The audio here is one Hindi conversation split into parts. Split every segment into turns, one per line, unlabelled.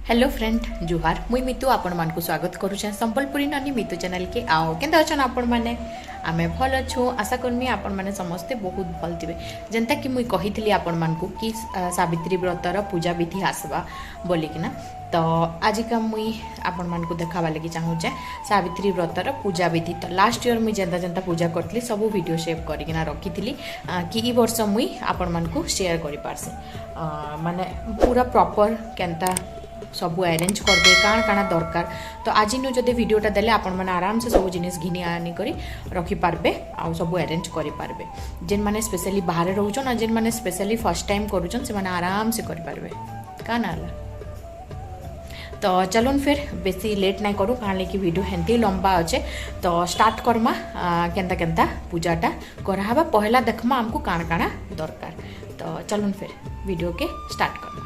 हेलो फ्रेंड जुहार मुई मितु आपण मान को स्वागत करूछे संबलपुरी ननी मितु चैनल के आओ केंदा अछन आपण माने आमे भल अच्छु आशा करमी आपण माने समस्ते बहुत भल थिबे जेंता कि मुई कहितली आपण मान को कि सावित्री व्रतर पूजा विधि आसबा बोली कि ना तो आज का मुई आपण मान को देखावा लगी चाहूचे सावित्री व्रतर पूजा विधि तो लास्ट ईयर मुई जेंता जेंता पूजा करतली सब वीडियो सेव करिकिना रखितली कि ई वर्ष मुई आपण मान को शेयर करि पारसे माने पूरा प्रॉपर केंता सबू अरेंज करबे काण काण दरकार तो आज नु जदि वीडियोटा देले आपण माने आराम से सब जिनिस घिनी आनी करी रखि पारबे आ सब अरेंज करि पारबे जेन माने स्पेशली बाहर रहउछन आ जेन माने स्पेशली फर्स्ट टाइम करूछन से माने आराम से करि पारबे का नाला तो चलून फिर बेसी लेट नहीं करूँ कहाँ कि वीडियो हेंती लंबा अच्छे तो स्टार्ट करमा केंता केंता पूजाटा करावा पहला देखमा हमको काण काण दरकार तो चलून फिर वीडियो के स्टार्ट करमा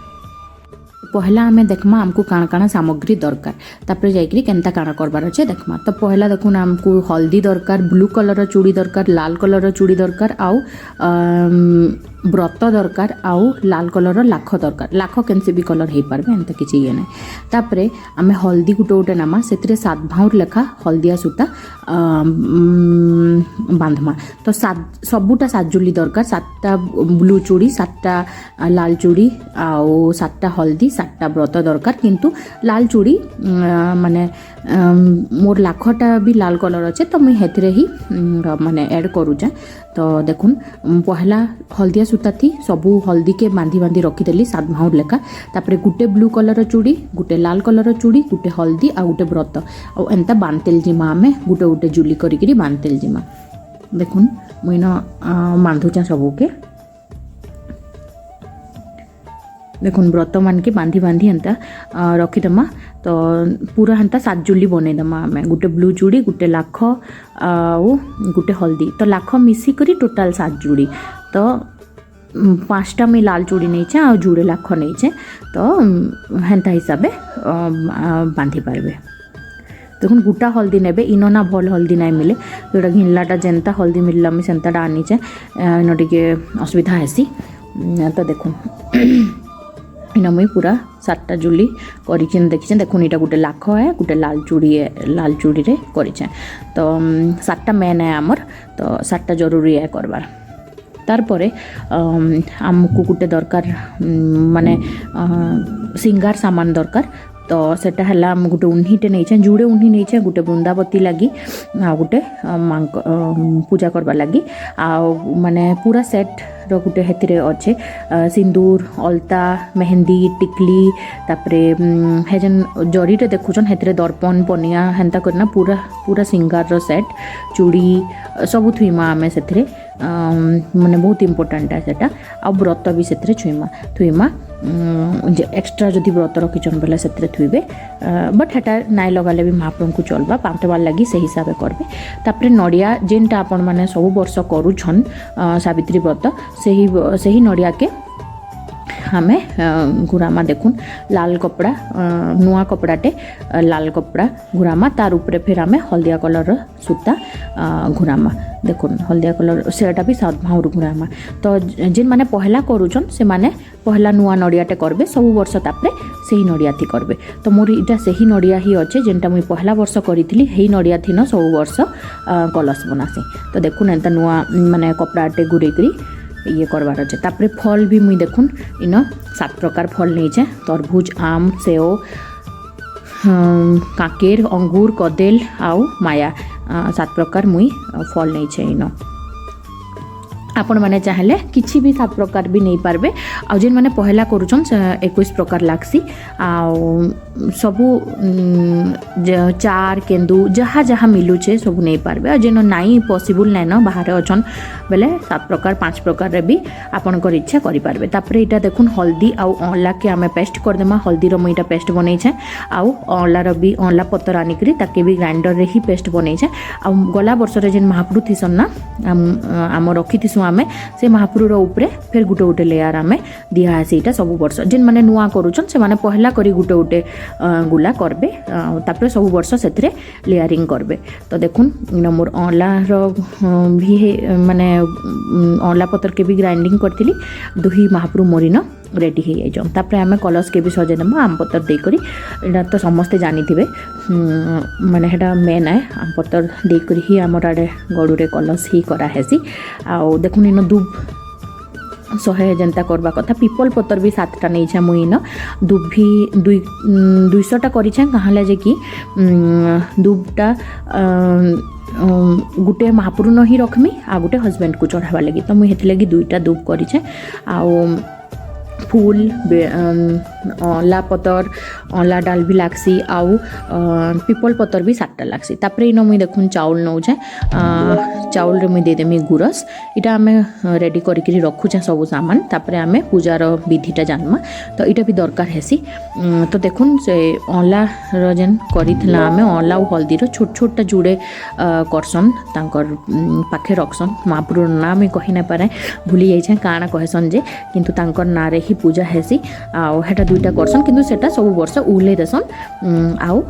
पहला आमे देखमा हमको काण काण सामग्री दरकार तापर जाइकरी केंता काण करबार अच्छे देखमा तो पहला देखुन हमको हल्दी दरकार ब्लू कलर चूड़ी दरकार लाल कलर चूड़ी दरकार आउ व्रत दरकार आउ लाल कलर लाख दरकार लाख केनसे भी कलर हो पारे एंता किसी ये ना तापर आमे हल्दी गुटे गुटे नामा से सात भाउर लेखा हल्दिया सूता बांधमा तो सबूटा सातजुली दरकार सातटा ब्लू चूड़ी सातटा लाल चूड़ी आउ सातटा हल्दी सातटा व्रत दरकार किंतु लाल चूड़ी माने मोर लाखटा भी लाल कलर अच्छे तो मुझे हेतरे ही माने ऐड करूचे तो देखुन पहला हल्दिया सूता थी सबू हल्दी के बांधी बांधी रखीदेली सात भाउर लेखा तापर गुटे ब्लू कलर चूड़ी गुटे लाल कलर चूड़ी गुटे हल्दी आ गुटे व्रत आ एंता बांधतेल जिमा आमे गुटे गुटे जुली करिकिरी बांधतेल जिमा देखुन मुइन बांधुचा सबूके देखुन व्रत मान के बांधी बांधी एंता रखीदमा तो पूरा हेन्ता सात जुली बनईदमा आमे गुटे ब्लू चूड़ी गुटे लाख आउ गुटे हल्दी तो लाख मिसी करी टोटाल सात जुड़ी तो पाँचटा में लाल चूड़ी नहीं आ जुड़े लाख नहीं तो हेन्ता हिसाब बांधी पारबे देखुन गुटा हल्दी नेबे इनो ना भल हल्दी नहीं मिले जोटा घिनलाटा जेनता हल्दी मिलला मुझे सेंताटा आनीचे इन टे असुविधा हेसी तो देखुन इन मुई पूरा सातटा जुली करिके देखिछे देखुन इटा गुटे लाख है गुटे लाल चूड़ी रे करिछे तो सातटा मेन है आमर तो सातटा जरूरी है करबार तारपरे आमको गुटे दरकार माने सिंगार सामान दरकार तो सेटा हला हम गुटे उन्हीटे नहीं जुड़े उन्ही नहीं गुटे बृंदावती लगी आ गुटे पूजा करबा लगी आ माने पूरा सेट रो गुटे हेतिरे अच्छे सिंदूर अलता मेहंदी टिकली तापरे हेजन जरीटे देखुछन हेतिरे दर्पण पनिया हेंता करना पूरा पूरा सिंगार रो सेट चूड़ी सब थुईमा आमे सेथिरे माने बहुत इम्पोर्टेंट है सेटा आ व्रत भी सेथिरे थुईमा एक्स्ट्रा जदि व्रत रखिछन बेले सेथिरे थुईबे बट हेटा नाई लगाले भी महाप्रभु को चलबा पांतबार लगी से हिसाब करबे तापरे नडिया जेनटा आपण माने सब वर्ष करूछन सावित्री व्रत सही नडिया के हमें घुरामा देखुन लाल कपड़ा नुआ कपड़ाटे लाल कपड़ा घुरामा तार उपरे फिर हमें हल्दिया कलर सूता घुरामा देखुन हल्दिया कलर सेटा भी सात भाउर घुरामा तो जिन माने पहला करूछन से माने पहला नुआ नडियाटे करबे सब वर्ष तापरे सही नडिया थी करबे तो मोर इटा सही नडिया ही अच्छे जेनटा मुई पहला वर्ष करिथिली हेई नडिया थी न सब वर्ष कलश बनासी तो देखुन एंता नुआ माने कपड़ाटे गुरेकरी ये करवार अच्छे तापरे फल भी मुई देखुन इन 7 प्रकार फल नहीं तरबूज आम सेव काकेर अंगूर कदेल आउ माया 7 प्रकार मुई फल नहीं इन आपण माने चाहले किछि भी 7 प्रकार भी नहीं पारबे आ जेन माने पहला करूछन 21 प्रकार लागसी आ सबु चार केंदू जहाँ जहाँ मिलुचे सब नहीं पारबे आ जेन नाई पॉसिबल नै न बाहर अछन बेले 7 प्रकार 5 प्रकार रे भी आपण कर इच्छा करि पारबे तापरे इटा देखुन हल्दी आ अनला के हमें पेस्ट कर देमा हल्दी रो मुईटा पेस्ट बनै छै आ अनला रो भी अनला पत्तर आनी करी ताके भी ग्राइंडर रे ही पेस्ट बनै छै आ गला वर्ष रे जेन महाप्रभु थिसन ना हम रखी थिसु आमे से महाप्रभु ऊपर फिर गुटे गुटे लेयर आमे दिया है सेटा सब वर्ष जेन माने नुआ करूछन से माने पहला करी गुटे गुटे गुला करबे तापर सब वर्ष सेथरे लेयरिंग करबे तो देखुन मोर अनला रो भी माने अनला पत्तर के भी ग्राइंडिंग करथिली दुही महाप्रभु मोरिन रेडी हो जाइछन। तापर आम कलश के भी सजेदेमा आम पतर देकर एटा तो समस्ते जानी थे माने हेटा मेन है आम पतर देकर ही आमर आड़े गड़ुरे कलश ही कराहेसी। आउ देखुन इन दूब 100 जेनता करवा कथा पीपल पतर भी 7टा नहीं मुइन दूब भी 200टा करें कहाँ जे कि दूबटा गुटे महापुरुन ही रखमी आ गुटे हजबैंड को चढ़ावा लगी तो मुझे लगी 2टा दूब करें आउ फूल अला पतर अला डाल भी लागसी आउ पीपल पतर भी 7टा लागसी। तापर इन मुई देखुन चाउल नौछे चाउल रे मुई देदेमी गुरस इटा आमे रेडी करिकरी रखुछे सब सामान। तापर आमे पूजार विधिटा जानमा तो इटा भी दरकार हेसी। तो देखुन से अला रजन करिथला आमे अला और हल्दी रो छोट छोटा जुड़े करसन तांकर पाखे रखसन महापुर ना मैं कहि ना पारे भूली जाइछे काना कहसन जे किंतु तांकर ना रे ही पूजा हेसी आउ हेटा 2टा करसन किंतु सेटा सब वर्ष उले देसन आउ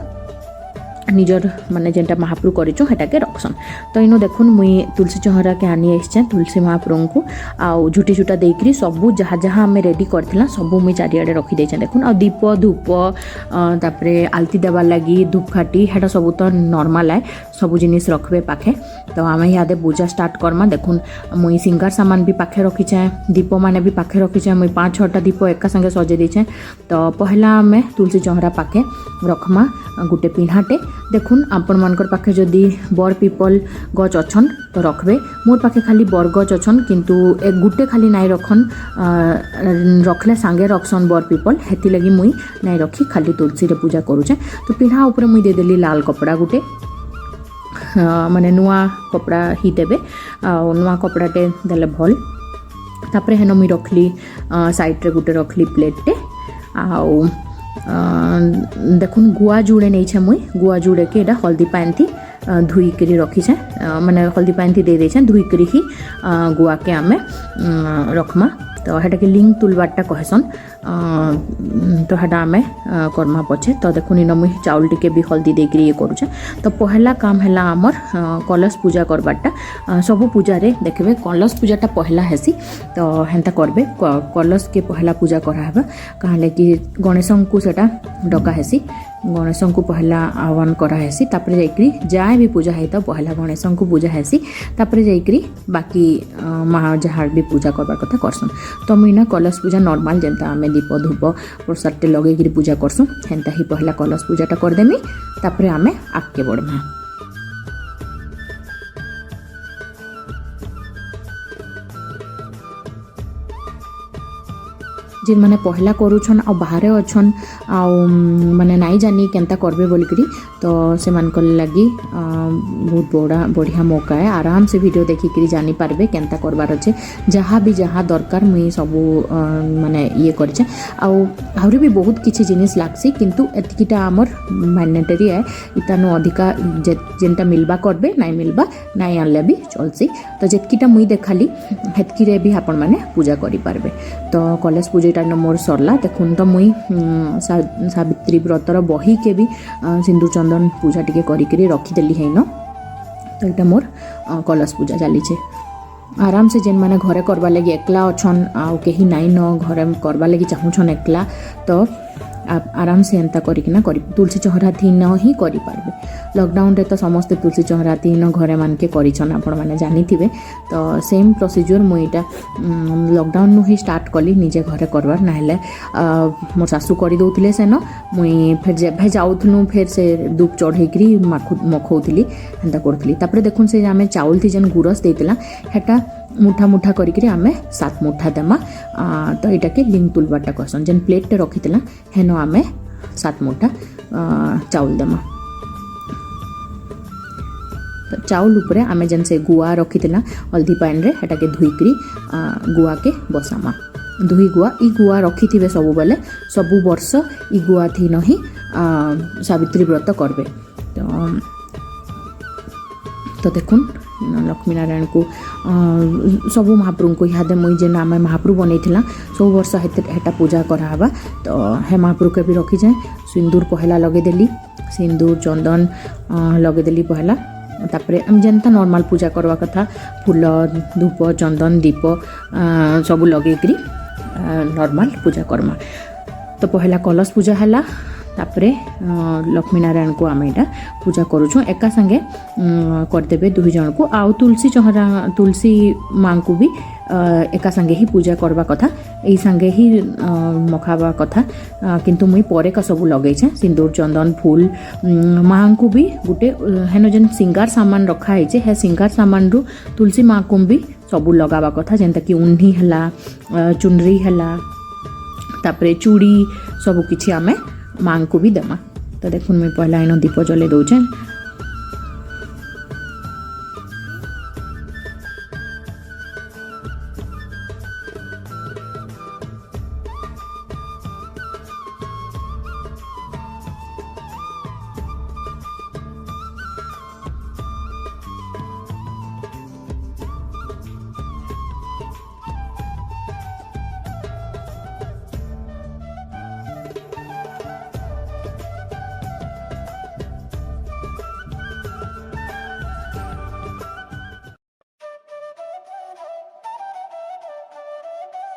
निजर माने जेनटा महाप्रभु करिछु हेटाके रखसन। तो इनो देखुन मुई तुलसी चहरा के आनी आइछे तुलसी महाप्रभु को आउ झुटी झुटा देकरी सबू जहाँ जहाँ आम रेडी करथिला सबू मुई चारिआडे रखी देछे देखुन आ दीप धूप तापरे आलती देवार लगी धूपकाठी हेटा सब तो नॉर्मल है सब जिनिस रखबे पाखे। तो आम इयादे पूजा स्टार्ट करमा देखुन मुई सिंगार सामान भी पाखे रखीचे दीप माने भी पाखे रखीचे मुई 5-6टा दीप एका संगे सजे देछे। तो पहला आम तुलसी चहरा पाखे रखमा गुटे पिन्हाटे देखुन आपण मानकर पाखे जदि बर पीपल गच अछन तो रखबे मोर पाखे खाली बर गच अछन किंतु एक गुटे खाली नाई रखन रखले सांगे रखसन बर पीपल हेती लगी मुई नाई रखी खाली तुलसी रे पूजा करूचे। तो पिन्हा ऊपर मुई दे देली लाल कपड़ा गुटे माने नुआ कपड़ा ही देबे नुआ कपड़ाटे देले भल। तापरे हेनो मुई रखली साइड रे गुटे रखली प्लेटटे आउ देखुन गुआ जुड़े नहीं छे मुई गुआ जुड़े के एटा हल्दी पानी थी धुई करी रखी छे माने हल्दी पानी थी दे दे छे धुई करी ही गुआ के आमे रखमा। तो हेटा के लिंग तुलबाटा कहसन तो हेटा आमे कर्मा पछे। तो देखुन इन मुई चाउल टिके भी हल्दी देकर ये करूचे। तो पहला काम हैला आमर कलश पूजा करबाटा सबु पूजा रे देखबे कलश पूजाटा पहला हेसी। तो हेंता करबे कलश के पहला पूजा कराबा कहले कि गणेशं को सेटा डका हेसी गणेशं को पहला आह्वान करा हेसी। तापर जाइकरी जाए भी पूजा है तो पहला गणेशं को पूजा हेसी तापर जाइकरी बाकी महा जहाँ भी पूजा करबार कथा करसन। तो मुई ना कलश पूजा नॉर्मल जेनता आमे दीप धूप प्रसादटे लगेकरी पूजा करसुँ हेन्ता ही पहला कलश पूजाटा करदेमी तापर आमे आगे बढ़मा। जिन माने पहला करूछन आ बाहर अच्छन आ माने नाई जानी केनता करबे बोलकरी तो से मानकर लगी बहुत बढ़िया मौका है आराम से वीडियो देखिक जानी पारबे केनता करबार अच्छे जहाँ भी जहाँ दरकार मुई सब माने ये करछे आउरी भी बहुत किछि जिनिस लागसी किंतु एतकीटा आमर मैंडेटरी है इतानो अधिका जेनटा मिलबा करबे नाई मिलबा नाई आनले भी चलसी। तो जेतकीटा मुई देखाली हेतकी रे भी आपण माने पूजा करि पारबे। तो कलश पूजाटा मोर सरला देखुन तो मुई सावित्री व्रतर बही के भी सिंदूर चंदन पूजा टिके करिकरी रखीदेली है। तो यहाँ मोर कलश पूजा चली आराम से जेन माने घरे करवा लगी एकला अच्छन आउ कहीं नाई न घरे करवा लगी चाहूछन एकला तो आराम से एंता करिकिना करी तुलसी चहरा थीन ही करि पारबे। लॉकडाउन रे तो समस्त तुलसी चहरा थीन घरे मान के करिछन आपण माने जानी थिबे। तो सेम प्रोसीजर मुईटा लॉकडाउन नु ही स्टार्ट कली निजे घरे करवार ना हेले मोर सासू करि दउथिले सेन मुई फिर जेभे जाउथनु फिर से धूप चढ़ेकरी मखौथिली एंता करथिली। तापर देखुन से आमे चाउल थी जेन गुरस देतिला हेटा मुठा मुठा करिकरी आमे 7 मुठा देमा। तो यहाँ के लिंग तुलबाटा कहसन जेन प्लेट रखीला हेनो आमे 7 मुठा चाउल देमा। तो चाउल उपरे आमे जेन से गुआ रखीला हल्दी पानी रे हेटा के धुईकरी गुआ के बसामा दुही गुआ ई गुआ रखी थे सब बेले सबु वर्ष ई गुआ थी नहीं सावित्री व्रत करबे। तो देखुन लक्ष्मी नारायण को सबू महाप्रभु को इहादे मुई जेन आम महाप्रभु बनईला सब वर्ष हेटा पूजा करावा। तो हे महाप्रभु के भी रखी जाए सिंदूर पहला लगेदेली सिंदूर चंदन लगेदेली पहला तापरे हम जेनता नॉर्मल पूजा करवा कथा फूल धूप चंदन दीप सब लगेकरी नॉर्मल पूजा करमा। तो पहला कलश पूजा है तापरे लक्ष्मी नारायण को आम यहाँ पूजा करुँ एका संगे करदेवे दुई जन को आउ तुलसी चहरा तुलसी माँ को भी एका संगे ही पूजा करवा कथा यही संगे ही मखावा कथा किंतु मुई परे का सब लगे सिंदूर चंदन फूल माँ को भी गोटे हेन जेन सिंगार सामान रखा है सिंगार सामान रु तुलसी माँ को भी सब लगावा कथा जेनता कि उन्ही है चुनरी है तापरे चूड़ी सब किछि आमे माँ को भी देमा। तो देखुन मुई पहला इन दीप जले दौचे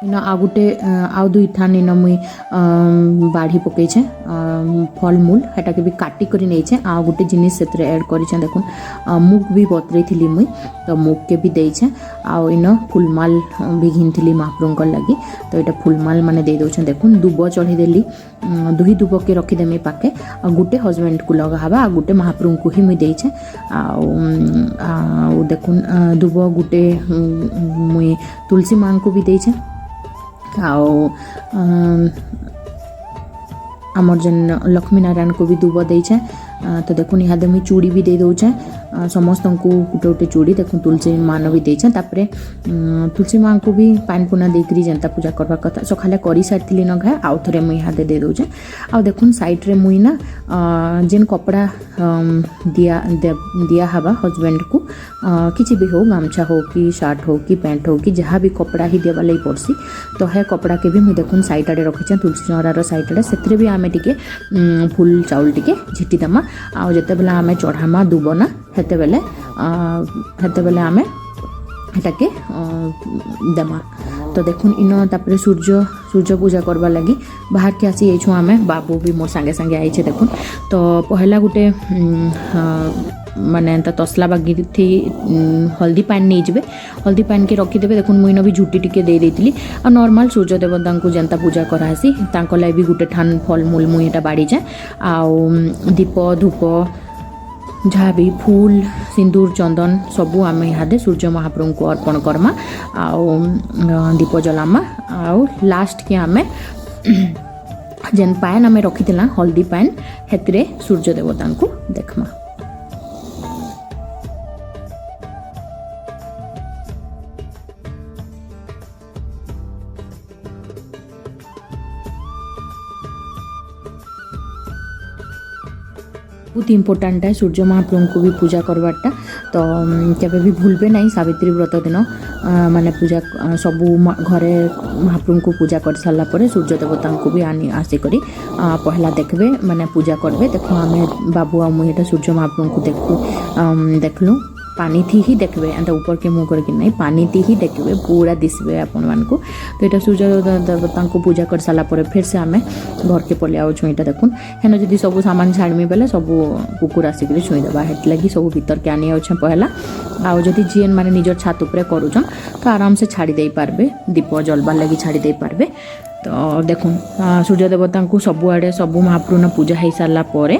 इन आ गोटे आउ दुई थान इन मुई बाढ़ी पकई फल मूल हेटा के भी काटी करी नहीं आ गोटे जिनिस से ऐड कर देखुन मुग भी बतरई थी मुई तो मुग के भी देछे आउ इन फुलमाल भी घिनी महाप्रभु लगी तो यहाँ फुलमाल माने दे दौन देखुन दुब चढ़ी देली दुही दुब के रखीदेमी पाके आ गोटे हजबैंड को लगा हवा आ गोटे महाप्रभु को ही मुई देछे आउ देखुन दुब गोटे मुई तुलसी माँ को भी देछे आओ आमर जेन लक्ष्मी नारायण को भी दुब देछे तो देखुन इहादे मुई चूड़ी भी दे दौचे समस्त को गोटे गोटे चूड़ी देखुन तुलसी मान भी देछे तापरे तुलसी माँ को भी पान पुना देकरी जनता पूजा करवा कथा सखाले करी सारी न घाए आउ थे मुई इहादे दे दौचे आ देखुन साइड रे मुई ना जेन कपड़ा दिया हवा हजबैंड को किसी भी हो गामछा हो कि शार्ट हो कि पैंट हो कि जहाँ भी कपड़ा ही देवा लगी पड़सी तो है कपड़ा के भी मुई देखुन साइड आड़े रखी तुलसी चौरार साइड आड़े से भी आमे टिके फुल चाउल टिके झिटी देमा आ जिते बेले आमे चढ़ामा दुब ना हेते बेले आमे हेटाके देमा। तो देखुन इन तापरे सूर्य पूजा करवा लगी बाहर के आसी ये आमे बाबू भी मोर संगे संगे आइछे देखुन तो पहला गोटे माने तसला बागी थी हल्दी पान नहीं जाए हल्दी पान के रखीदेवे देखुन मुइन भी झुटी टिके दे देती आ नॉर्मल सूर्य देवता को जनता पूजा करासी तांको लाई भी गोटे ठान फल मूल मुई एटा बाड़ी जाए आउ दीप धूप जहाँ भी फूल सिंदूर चंदन सबू आम इहादे सूर्य महाप्रभु को अर्पण करमा आउ दीप जलामा आउ लास्ट के आमे जेन पान आमे रखीला हल्दी पान हेतरे सूर्य देवता को देखमा। बहुत इम्पोर्टाट है सूर्य महाप्रभु को भी पूजा करवाटा तो केबे भी भूलबे नहीं सावित्री व्रत दिन माने पूजा सबू घरे महाप्रभु को पूजा कर सारा पर सूर्य देवता को भी आसिक पहला देखबे माने पूजा करबे देखो आमे बाबू आ मुझे सूर्य महाप्रभु को देखलु पानी थी ही देखबे एंड ऊपर के मुँह करके नहीं पानी थी ही देखबे पूरा दिसबे आपण मान को तो यहाँ सूर्य देवता को पूजा कर सारा पर फिर से आमे घर के पलि आउ छुईटा देखुन हेन जदि सब सामान छाड़मी बेले सब कुकुर आसिक छुईदेवा हेट लगी सब भीतर के आनी अच्छे पहला आउ जदि जीएन माने निजर छात उपरे करूछन तो आराम से छाड़ी दे पारबे दीप जलबार लगी छाड़ी दे पारबे। तो देखुन सूर्य देवता को सबुआड़े सबू महाप्रभु पूजा हो सारा पर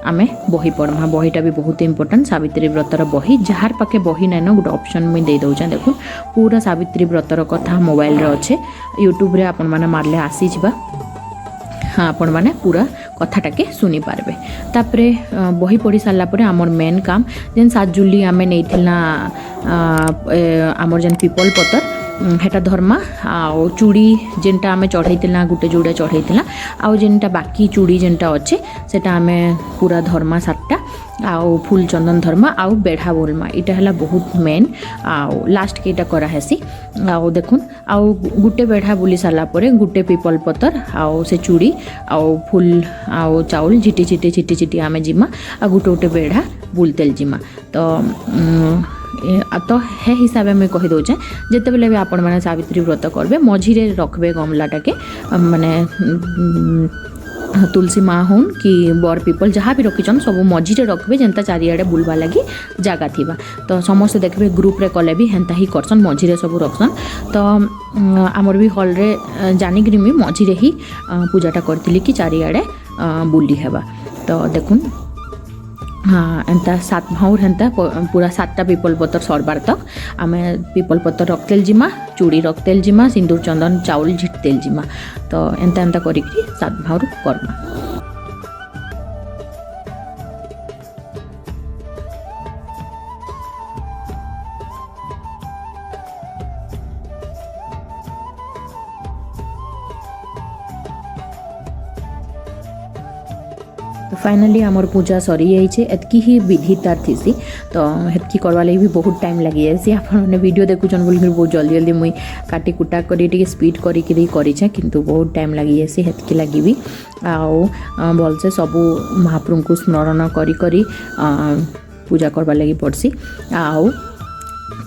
आमे बही पढ़मा बहीटा भी बहुत इंपोर्टेंट सावित्री व्रतर बही जार पाखे बही नाइन गोटे ऑप्शन मुझे दे दौचे देखुन पूरा सावित्री व्रतर कथा मोबाइल रे अच्छे यूट्यूब रे आपण माने मारले आसी जिबा हाँ आपण माने पूरा कथाटाके शुनी पारबे। तापरे बही पढ़ी सारा पर आमर मेन काम जेन साजुली आमे नैथिला आमर जेन पीपल पतर हेटा धर्मा आउ चूड़ी जेनटा आमे चढ़ाईला गोटे जोड़ा चढ़ाईला आउ जेनटा बाकी चूड़ी जेनटा अच्छे सेटा आमे पूरा धर्मा सातटा आउ फूल चंदन धर्मा आउ बेढ़ा बोलमा इटा हला बहुत मेन आउ लास्ट के इटा करा हेसी आउ देखुन आउ गुटे बेढ़ा बुली सारा पर गुटे पीपल पतर आउ से चूड़ी आउ फूल आउ चाउल झिटी झिटी झिटी झिटी आमे जिमा आ गुटे गुटे बेढ़ा बुलतेल जिमा। तो तो हे हिसाब से मुझे कही दौचे जिते बेले भी आपण मैंने सावित्री व्रत करेंगे मझीरे रखबे गमलाटाके माने तुलसी माँ हूँ कि बर पिपल जहाँ भी रखीचन सब मझीरे रखबे जेनता चारिआडे बुलवा लगी जगह थिबा तो समस्ते देखबे ग्रुप रे कले भी हेन्ता ही करसन मझीरे सब रखसन तो आमर भी हॉल रे जानिक मुई मझीरे ही पूजाटा करथिली कि चारिआडे बुली हेबा तो देखुन हाँ एंता 7 भाउर हेन्ता पूरा 7टा पीपल पतर सरबार तक आमे पीपल पतर रखतेल जिमा चूड़ी रखतेल जिमा सिंदूर चंदन चाउल झिटतेल जिमा तो एंता एंता करिकरी 7 भाउर करमा। तो फाइनली आमर पूजा सरी जाइए एतकी ही विधि तार थी तो हेतकी करवा लगी भी बहुत टाइम लगी जाए आपने वीडियो देखुन बोल बहुत जल्दी जल्दी मुई काटी कुटा कर स्पीड करें किंतु बहुत टाइम लगी जाए हेतकी लगी भी आउ भलसे सबू महाप्रभु को स्मरण करी पूजा करवा लगी पड़सी आउ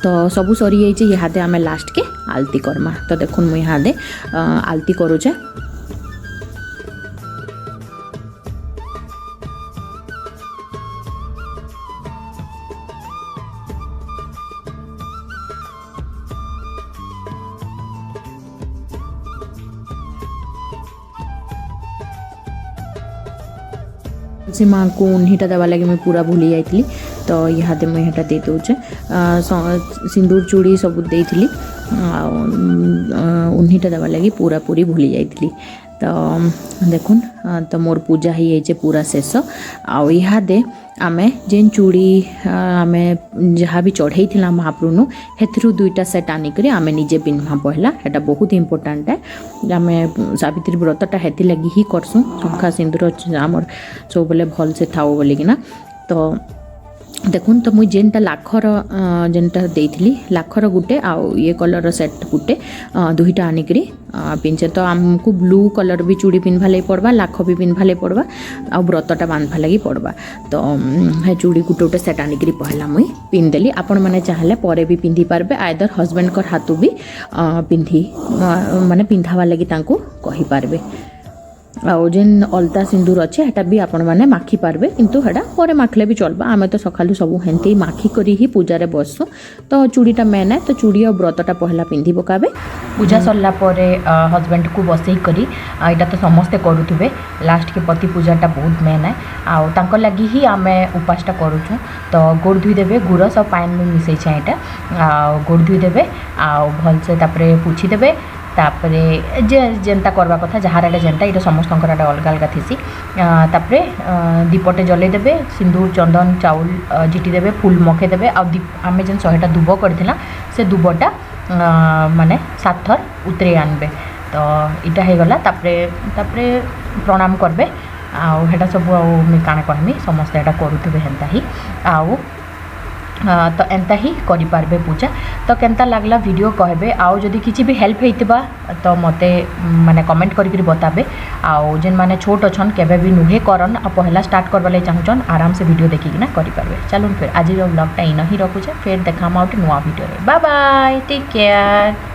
तो सबू सरी जाइए इहादे आमे लास्ट के आलती करमा तो देखुन मुई इहादे आलती करूचे तुलसी माँ को उन्हीटा देवा लगे मुझे पूरा भूली जाइली तो इहादे मुझे हेटा दे दूचे सिंदूर चूड़ी सब देइथिली उन्हीटा देवा लगे पूरा पूरी भूली जाइली तो देखुन तो मोर पूजा ही जाइए पूरा शेष आउ इहादे आमे जेन चूड़ी आमे जहाँ भी चढ़ई थिला महाप्रभु हेथरू 2टा सेट आनिकरी आमे निजे पिन्हा पहला हेटा बहुत इम्पोर्टाट है आमे सावित्री व्रतटा हेथि लगी ही करसुँ शंखा सिंदूर आमर सब बेले भल से थाओ बोलिकिना तो देखुन तो मुई जेनटा लाखर जेनटा देइथिली लाखर गुटे आउ ये कलर सेट गुटे 2टा आनिकरी पिंचे तो आमको ब्लू कलर भी चूड़ी पिन्भा लगी पड़वा लाख भी पिन्भा लगी पड़वा आ व्रतटा बांधवा लगी पड़वा तो हे चूड़ी गुटे गुटे सेट आनिकरी पहला मुई पिंधदेली आपण मैंने चाहले परे भी पिंधि पारबे आइदर हजबैंड कर हाथू भी पिंधि माने पिंधावा लगी तांको कहि पारबे आउ जेन अलता सिंदूर अच्छे हेटा भी आपण मैंने माखी पारबे किंतु हेटा परे माखले भी चलबा आमे तो सकालू सब हेंती माखी करी ही पूजा बसु तो चूड़ीटा मेन है तो चूड़ी और व्रतटा पहला पिंधि पकाबे पूजा सरला परे हजबैंड को बसई करी एटा तो समस्ते करुथुबे लास्ट के पति पूजाटा बहुत मेन है आउ तांको लगी ही आमे उपासटा करूछु तो गोड़ धुई देबे गुरस और पानी में मिसई छे एटा गोड़ धुई देबे आउ भल से तापरे पुछि देबे तापरे जे जेनता करवा कथा जहार आड़े जेनता ये समस्त अलग अलग थी तापरे दीपटे जले देबे सिंदूर चंदन चाउल झिटी देबे फूल मखे देबे आमे जेन 100टा दुब करथिला से दुबटा माने 7 थर उतरे आनबे तो इटा हे गला तापरे प्रणाम करबे आउ हेटा सब आउ काणे कहमी समस्त एटा करूथबे हेंता ही आउ तो एंता ही करि पारबे पूजा तो केंता लागला वीडियो कहबे आउ जदि किछि भी हेल्प हेतिबा तो मते माने कमेंट करिकरी बताबे आउ जेन माने छोट अछन केबे भी नुहे करन आ पहला स्टार्ट करबा ले चाहछन आराम से वीडियो देखिकिना करि पारबे चलुन फिर आज रो व्लॉग टा इना ही रखुछे फिर देखाम आउट नुवा वीडियो रे बाय बाय टेक केयर।